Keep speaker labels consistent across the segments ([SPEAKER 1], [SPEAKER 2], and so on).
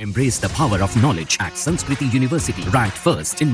[SPEAKER 1] Embrace the power of knowledge at Sanskriti University, ranked first in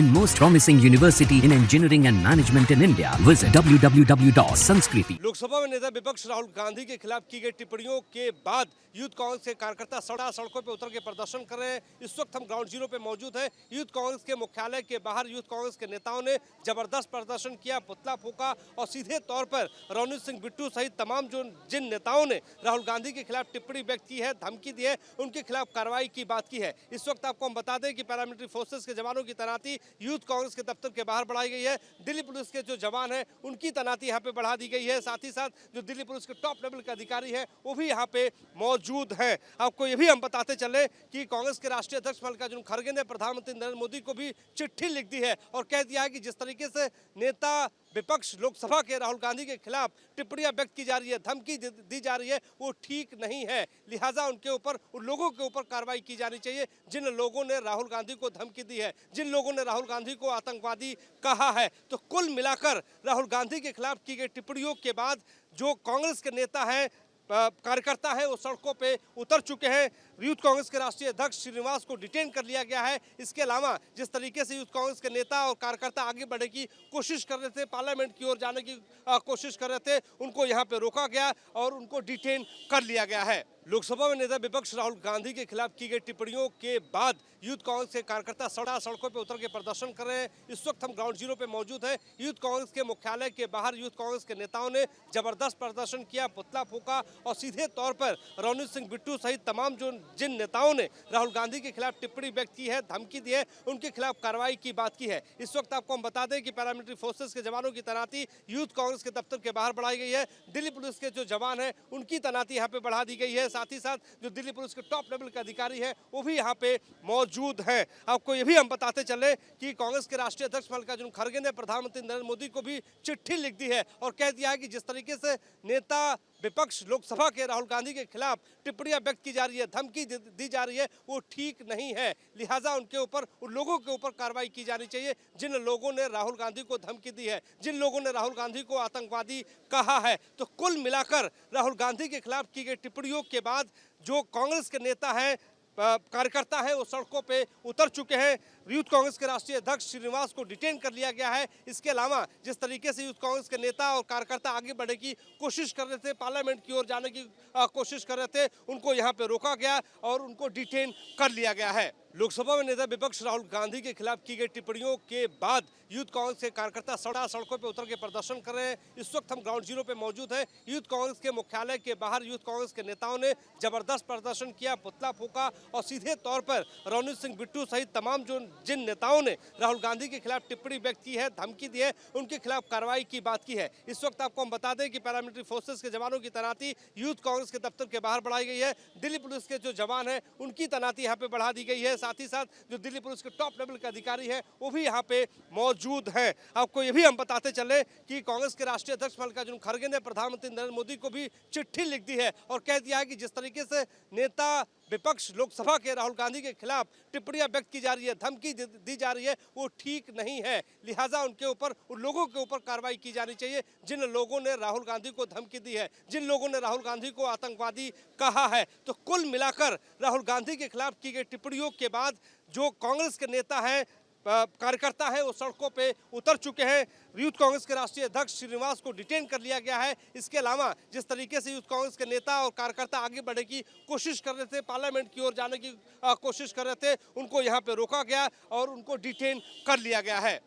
[SPEAKER 1] most promising university in engineering and management in India. Visit www.sanskriti.
[SPEAKER 2] Lok Sabha में नेता विपक्ष राहुल गांधी के खिलाफ की गई टिप्पणियों के बाद यूथ कांग्रेस के कार्यकर्ता सड़कों पे उतर के प्रदर्शन कर रहे हैं। इस वक्त हम ग्राउंड जीरो पे मौजूद हैं। यूथ कांग्रेस के मुख्यालय के बाहर यूथ कांग्रेस के नेताओं ने जबरदस्त प्रदर्शन किया, पुतला फूका और सीधे तौर पर रणजीत सिंह बिट्टू सहित तमाम जिन नेताओं ने राहुल गांधी के खिलाफ टिप्पणी व्यक्त की है, धमकी दी है, उनके खिलाफ कार्रवाई की बात की है। इस वक्त आपको हम बता दें कि पैरामिलिट्री फोर्सेस के जवानों की तैनाती यूथ कांग्रेस के दफ्तर के बाहर बढ़ाई गई है। दिल्ली पुलिस के जो जवान हैं उनकी तैनाती यहाँ पे बढ़ा दी गई है। साथ ही साथ जो दिल्ली पुलिस के टॉप लेवल के अधिकारी हैं वो भी यहाँ पे मौजूद हैं। आपको ये भी हम बताते चले कि कांग्रेस के राष्ट्रीय अध्यक्ष मल्लिकार्जुन खड़गे ने प्रधानमंत्री नरेंद्र मोदी को भी चिट्ठी लिख दी है और कह दिया है कि जिस तरीके से नेता विपक्ष लोकसभा के राहुल गांधी के खिलाफ टिप्पणियां व्यक्त की जा रही है, धमकी दी जा रही है, वो ठीक नहीं है। लिहाजा उनके ऊपर, उन लोगों के ऊपर कार्रवाई की जानी चाहिए जिन लोगों ने राहुल गांधी को धमकी दी है, जिन लोगों ने राहुल गांधी को आतंकवादी कहा है। तो कुल मिलाकर राहुल गांधी के खिलाफ की गई टिप्पणियों के बाद जो कांग्रेस के नेता हैं, कार्यकर्ता है, वो सड़कों पे उतर चुके हैं। यूथ कांग्रेस के राष्ट्रीय अध्यक्ष श्रीनिवास को डिटेन कर लिया गया है। इसके अलावा जिस तरीके से यूथ कांग्रेस के नेता और कार्यकर्ता आगे बढ़ने की कोशिश कर रहे थे, पार्लियामेंट की ओर जाने की कोशिश कर रहे थे, उनको यहाँ पे रोका गया और उनको डिटेन कर लिया गया है। लोकसभा में नेता विपक्ष राहुल गांधी के खिलाफ की गई टिप्पणियों के बाद यूथ कांग्रेस के कार्यकर्ता सड़कों पे उतर के प्रदर्शन कर रहे हैं। इस वक्त हम ग्राउंड जीरो पे मौजूद हैं। यूथ कांग्रेस के मुख्यालय के बाहर यूथ कांग्रेस के नेताओं ने जबरदस्त प्रदर्शन किया, पुतला फूका और सीधे तौर पर रणजीत सिंह बिट्टू सहित तमाम जिन नेताओं ने राहुल गांधी के खिलाफ टिप्पणी व्यक्त की है, धमकी दी है, उनके खिलाफ कार्रवाई की बात की है। इस वक्त आपको हम बता दें कि पैरामिलिट्री फोर्सेस के जवानों की तैनाती यूथ कांग्रेस के दफ्तर के बाहर बढ़ाई गई है। दिल्ली पुलिस के जो जवान हैं उनकी तैनाती यहाँ पे बढ़ा दी गई है। साथ ही साथ जो दिल्ली पुलिस के टॉप लेवल के अधिकारी हैं वो भी यहाँ पे मौजूद हैं। आपको ये भी हम बताते चले कि कांग्रेस के राष्ट्रीय अध्यक्ष मल्लिकार्जुन खड़गे ने प्रधानमंत्री नरेंद्र मोदी को भी चिट्ठी लिख दी है और कह दिया है कि जिस तरीके से नेता विपक्ष लोकसभा के राहुल गांधी के खिलाफ टिप्पणियां व्यक्त की जा रही है, धमकी दी जा रही है, वो ठीक नहीं है। लिहाजा उनके ऊपर, उन लोगों के ऊपर कार्रवाई की जानी चाहिए जिन लोगों ने राहुल गांधी को धमकी दी है, जिन लोगों ने राहुल गांधी को आतंकवादी कहा है। तो कुल मिलाकर राहुल गांधी के खिलाफ की गई टिप्पणियों के बाद जो कांग्रेस के नेता हैं, कार्यकर्ता है, वो सड़कों पे उतर चुके हैं। यूथ कांग्रेस के राष्ट्रीय अध्यक्ष श्रीनिवास को डिटेन कर लिया गया है। इसके अलावा जिस तरीके से यूथ कांग्रेस के नेता और कार्यकर्ता आगे बढ़ने की कोशिश कर रहे थे, पार्लियामेंट की ओर जाने की कोशिश कर रहे थे, उनको यहाँ पे रोका गया और उनको डिटेन कर लिया गया है। लोकसभा में नेता विपक्ष राहुल गांधी के खिलाफ की गई टिप्पणियों के बाद यूथ कांग्रेस के कार्यकर्ता सड़कों पे उतर के प्रदर्शन कर रहे हैं। इस वक्त हम ग्राउंड जीरो पे मौजूद हैं। यूथ कांग्रेस के मुख्यालय के बाहर यूथ कांग्रेस के नेताओं ने जबरदस्त प्रदर्शन किया, पुतला फूका और सीधे तौर पर रणजीत सिंह बिट्टू सहित तमाम जिन नेताओं ने राहुल गांधी के खिलाफ टिप्पणी व्यक्त की है, धमकी दी है, उनके खिलाफ कार्रवाई की बात की है। इस वक्त आपको हम बता दें कि पैरामिलिट्री फोर्सेस के जवानों की तैनाती यूथ कांग्रेस के दफ्तर के बाहर बढ़ाई गई है। दिल्ली पुलिस के जो जवान हैं उनकी तैनाती यहाँ पे बढ़ा दी गई है। साथ ही साथ जो दिल्ली पुलिस के टॉप लेवल के अधिकारी हैं वो भी यहाँ पे मौजूद हैं। आपको ये भी हम बताते चले कि कांग्रेस के राष्ट्रीय अध्यक्ष मल्लिकार्जुन खड़गे ने प्रधानमंत्री नरेंद्र मोदी को भी चिट्ठी लिख दी है और कह दिया है कि जिस तरीके से नेता विपक्ष लोकसभा के राहुल गांधी के खिलाफ टिप्पणियां व्यक्त की जा रही है, धमकी दी जा रही है, वो ठीक नहीं है। लिहाजा उनके ऊपर, उन लोगों के ऊपर कार्रवाई की जानी चाहिए जिन लोगों ने राहुल गांधी को धमकी दी है, जिन लोगों ने राहुल गांधी को आतंकवादी कहा है। तो कुल मिलाकर राहुल गांधी के खिलाफ की गई टिप्पणियों के बाद जो कांग्रेस के नेता हैं, कार्यकर्ता है, वो सड़कों पे उतर चुके हैं। यूथ कांग्रेस के राष्ट्रीय अध्यक्ष श्रीनिवास को डिटेन कर लिया गया है। इसके अलावा जिस तरीके से यूथ कांग्रेस के नेता और कार्यकर्ता आगे बढ़ने की कोशिश कर रहे थे, पार्लियामेंट की ओर जाने की कोशिश कर रहे थे, उनको यहाँ पे रोका गया और उनको डिटेन कर लिया गया है।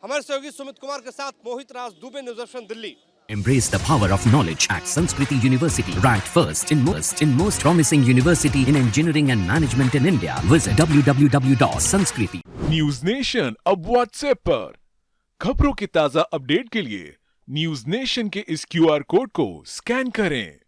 [SPEAKER 2] हमारे सहयोगी सुमित कुमार के साथ Mohit Raj Dubey, News Nation Delhi.
[SPEAKER 1] Embrace the power of knowledge at Sanskriti University, ranked first in most promising university in engineering and management in India. Visit www.sanskriti.
[SPEAKER 3] News nation अब व्हाट्सएप पर खबरों की ताजा अपडेट के लिए न्यूज नेशन के इस QR कोड को स्कैन करें।